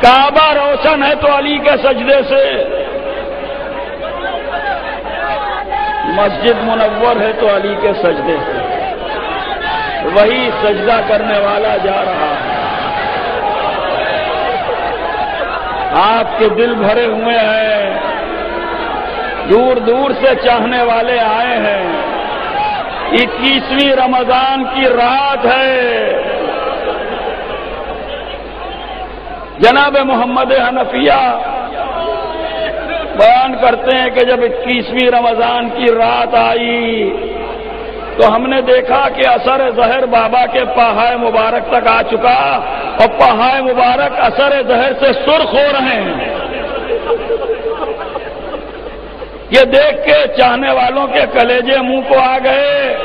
کعبہ روشن ہے تو علی کے سجدے سے، مسجد منور ہے تو علی کے سجدے سے، وہی سجدہ کرنے والا جا رہا ہے۔ آپ کے دل بھرے ہوئے ہیں، دور دور سے چاہنے والے آئے ہیں۔ 21ویں رمضان کی رات ہے۔ جناب محمد حنفیہ بیان کرتے ہیں کہ جب 21ویں رمضان کی رات آئی تو ہم نے دیکھا کہ اثر زہر بابا کے پہائے مبارک تک آ چکا اور پہائے مبارک اثر زہر سے سرخ ہو رہے ہیں۔ یہ دیکھ کے چاہنے والوں کے کلیجے منہ کو آ گئے۔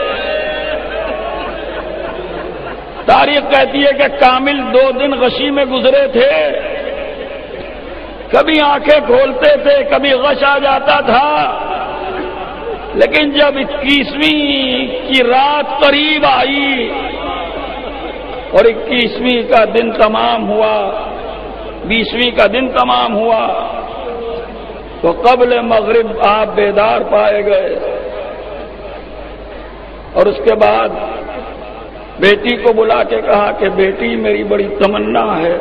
تاریخ کہتی ہے کہ کامل 2 دن غشی میں گزرے تھے، کبھی آنکھیں کھولتے تھے، کبھی غش آ جاتا تھا، لیکن جب 21ویں کی رات قریب آئی اور 21ویں کا دن تمام ہوا، 20ویں کا دن تمام ہوا تو قبل مغرب آپ بیدار پائے گئے۔ اور اس کے بعد بیٹی کو بلا کے کہا کہ بیٹی میری بڑی تمنا ہے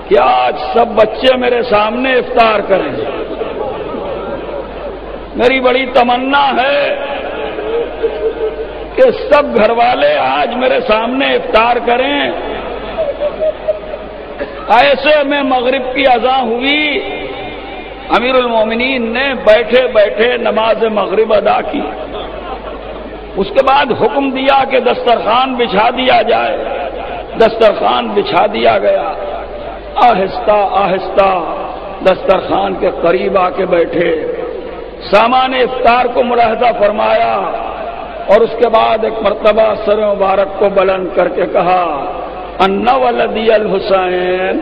کہ آج سب بچے میرے سامنے افطار کریں، میری بڑی تمنا ہے کہ سب گھر والے آج میرے سامنے افطار کریں۔ ایسے میں مغرب کی اذان ہوئی، امیر المومنین نے بیٹھے بیٹھے نماز مغرب ادا کی۔ اس کے بعد حکم دیا کہ دسترخوان بچھا دیا جائے۔ دسترخوان بچھا دیا گیا۔ آہستہ آہستہ دسترخوان کے قریب آ کے بیٹھے، سامان افطار کو ملاحظہ فرمایا اور اس کے بعد ایک مرتبہ سر مبارک کو بلند کر کے کہا، ان ولدی الحسین،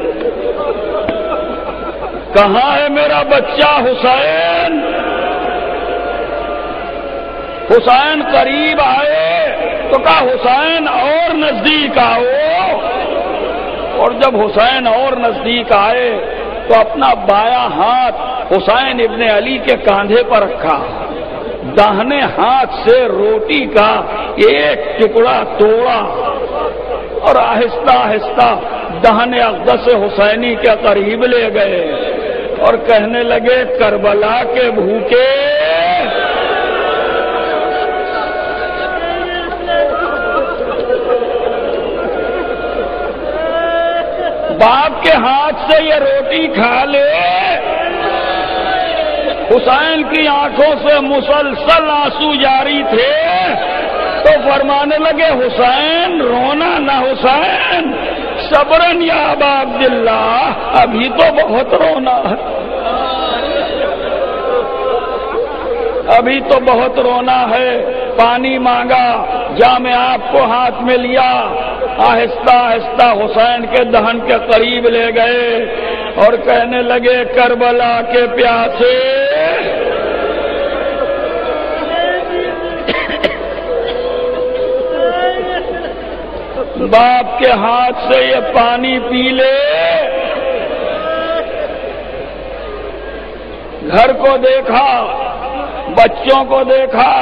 کہاں ہے میرا بچہ حسین؟ حسین قریب آئے تو کہا حسین اور نزدیک آؤ، اور جب حسین اور نزدیک آئے تو اپنا بایاں ہاتھ حسین ابن علی کے کاندھے پر رکھا، داہنے ہاتھ سے روٹی کا ایک ٹکڑا توڑا اور آہستہ آہستہ داہنے اقدس حسینی کے قریب لے گئے اور کہنے لگے، کربلا کے بھوکے باپ کے ہاتھ سے یہ روٹی کھا لے۔ حسین کی آنکھوں سے مسلسل آنسو جاری تھے تو فرمانے لگے، حسین رونا نہ حسین، صبرن یا ابا عبداللہ، ابھی تو بہت رونا ہے، ابھی تو بہت رونا ہے۔ پانی مانگا، جام آپ کو ہاتھ میں لیا، آہستہ آہستہ حسین کے دہن کے قریب لے گئے اور کہنے لگے، کربلا کے پیاسے، باپ کے ہاتھ سے یہ پانی پی لے۔ گھر کو دیکھا، بچوں کو دیکھا،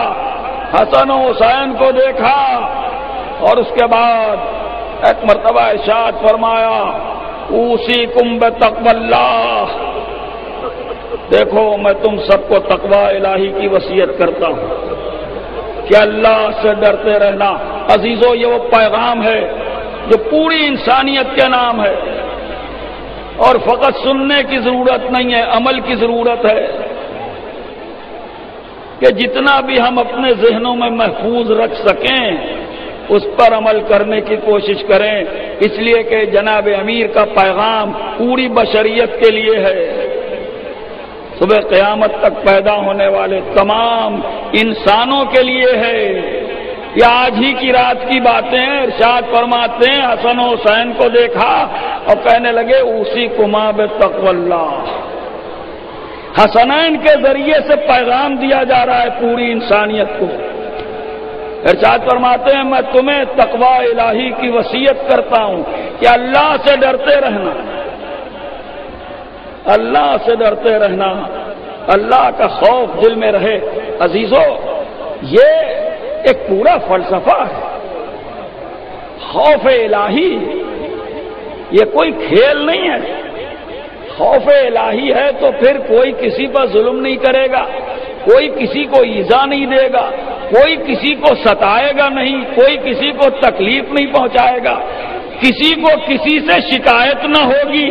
حسن و حسین کو دیکھا اور اس کے بعد ایک مرتبہ ارشاد فرمایا، اوصیکم بتقوی اللہ، دیکھو میں تم سب کو تقوی الہی کی وصیت کرتا ہوں کہ اللہ سے ڈرتے رہنا۔ عزیزو، یہ وہ پیغام ہے جو پوری انسانیت کے نام ہے، اور فقط سننے کی ضرورت نہیں ہے، عمل کی ضرورت ہے کہ جتنا بھی ہم اپنے ذہنوں میں محفوظ رکھ سکیں اس پر عمل کرنے کی کوشش کریں، اس لیے کہ جناب امیر کا پیغام پوری بشریت کے لیے ہے، صبح قیامت تک پیدا ہونے والے تمام انسانوں کے لیے ہے۔ یہ آج ہی کی رات کی باتیں، ارشاد فرماتے ہیں حسن و حسین کو دیکھا اور کہنے لگے، اوصیکما بتقوی اللہ۔ حسنین کے ذریعے سے پیغام دیا جا رہا ہے پوری انسانیت کو۔ ارشاد فرماتے ہیں، میں تمہیں تقوی الہی کی وصیت کرتا ہوں کہ اللہ سے ڈرتے رہنا، اللہ سے ڈرتے رہنا، اللہ کا خوف دل میں رہے۔ عزیزو، یہ ایک پورا فلسفہ ہے۔ خوف الہی یہ کوئی کھیل نہیں ہے۔ خوف الہی ہے تو پھر کوئی کسی پر ظلم نہیں کرے گا، کوئی کسی کو ایذا نہیں دے گا، کوئی کسی کو ستائے گا نہیں، کوئی کسی کو تکلیف نہیں پہنچائے گا، کسی کو کسی سے شکایت نہ ہوگی۔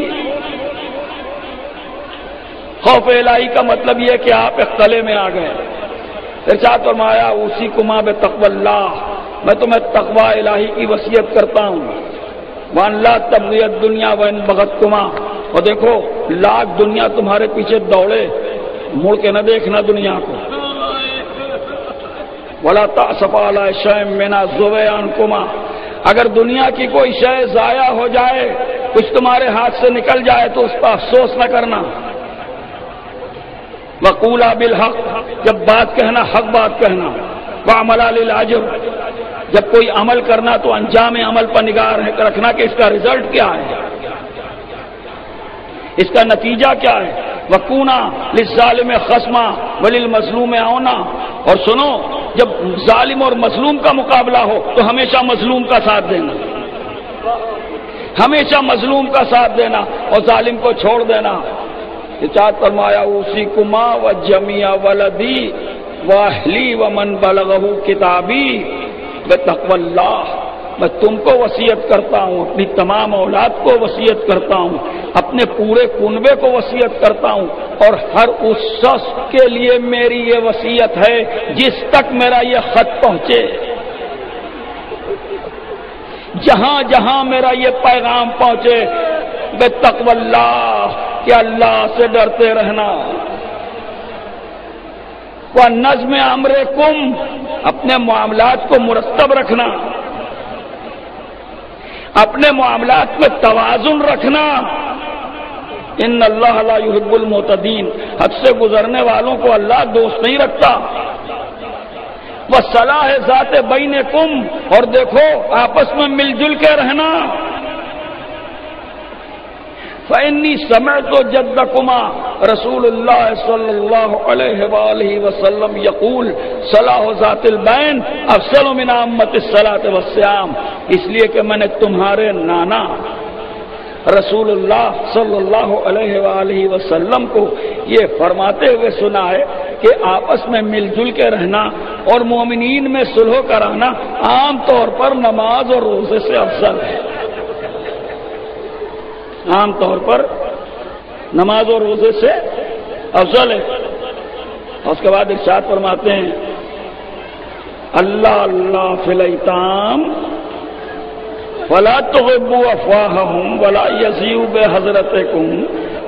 خوف الہی کا مطلب یہ کہ آپ ایک قلعے میں آ گئے، ارشاد فرمایا اوصیکما بتقوی اللہ، میں تمہیں تقوی الہی کی وصیت کرتا ہوں۔ وان لا تبغی الدنیا وان بغتکما، اور دیکھو لاکھ دنیا تمہارے پیچھے دوڑے، مڑ کے نہ دیکھنا دنیا کو۔ ولا تعصف علی شیء من الذی عنکما، اگر دنیا کی کوئی شے ضائع ہو جائے، کچھ تمہارے ہاتھ سے نکل جائے تو اس پر افسوس نہ کرنا۔ وقولا بالحق، جب بات کہنا حق بات کہنا۔ وعملا للاجر، جب کوئی عمل کرنا تو انجام عمل پر نگاہ رکھنا کہ اس کا رزلٹ کیا ہے، اس کا نتیجہ کیا ہے۔ وکونا للظالم خصما وللمظلوم عونا، اور سنو جب ظالم اور مظلوم کا مقابلہ ہو تو ہمیشہ مظلوم کا ساتھ دینا، ہمیشہ مظلوم کا ساتھ دینا اور ظالم کو چھوڑ دینا۔ ارشاد فرمایا اوصیکما وجمیع ولدی واہلی ومن بلغہ کتابی بتقوی اللہ، میں تم کو وصیت کرتا ہوں، اپنی تمام اولاد کو وصیت کرتا ہوں، اپنے پورے کنبے کو وصیت کرتا ہوں، اور ہر اس شخص کے لیے میری یہ وصیت ہے جس تک میرا یہ خط پہنچے، جہاں جہاں میرا یہ پیغام پہنچے، بتقوی اللہ، کہ اللہ سے ڈرتے رہنا۔ وَنَظْمِ أَمْرِكُمْ، اپنے معاملات کو مرتب رکھنا، اپنے معاملات میں توازن رکھنا۔ ان اللہ لا يحب المعتدین، حد سے گزرنے والوں کو اللہ دوست نہیں رکھتا۔ وَصَلَاحِ ذَاتِ بَيْنِكُمْ، اور دیکھو آپس میں مل جل کے رہنا۔ فَإِنِّي سَمِعْتُ جَدَّكُمَا رسول اللہ صلی اللہ علیہ وآلہ وسلم یقول صلاح ذات البین افضل من عامۃ الصلاۃ والصیام، اس لیے کہ میں نے تمہارے نانا رسول اللہ صلی اللہ علیہ وآلہ وسلم کو یہ فرماتے ہوئے سنا ہے کہ آپس میں مل جل کے رہنا اور مومنین میں صلح کرانا عام طور پر نماز اور روزے سے افضل ہے۔ عام طور پر نماز اور روزے سے افضل ہے۔ اور اس کے بعد ارشاد فرماتے ہیں اللہ اللہ فی الایتام ولا تغبوا افواہہم ولا یزیوا بحضرتکم،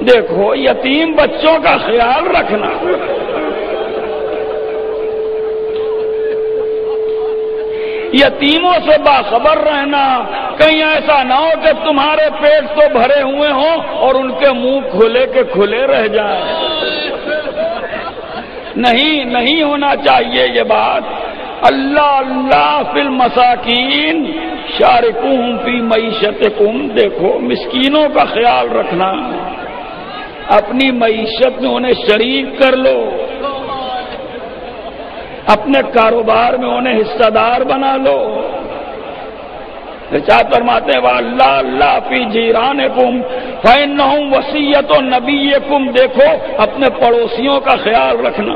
دیکھو یتیم بچوں کا خیال رکھنا، یتیموں سے باخبر رہنا، کہیں ایسا نہ ہو کہ تمہارے پیٹ تو بھرے ہوئے ہوں اور ان کے منہ کھلے کے کھلے رہ جائیں۔ نہیں ہونا چاہیے یہ بات۔ اللہ اللہ فی المساکین شارکوہم فی معیشتکم، دیکھو مسکینوں کا خیال رکھنا، اپنی معیشت میں انہیں شریک کر لو، اپنے کاروبار میں انہیں حصہ دار بنا لو۔ ارشاد فرماتے ہیں اللہ اللہ فی جیرانکم فإنہم وصیۃ نبیکم، دیکھو اپنے پڑوسیوں کا خیال رکھنا،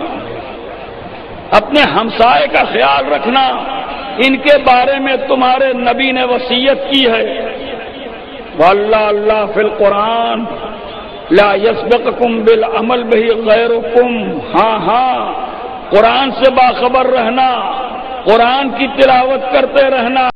اپنے ہمسائے کا خیال رکھنا، ان کے بارے میں تمہارے نبی نے وصیت کی ہے۔ واللہ اللہ فی القرآن لا یسبقکم بالعمل بہ غیرکم، ہاں قرآن سے باخبر رہنا، قرآن کی تلاوت کرتے رہنا۔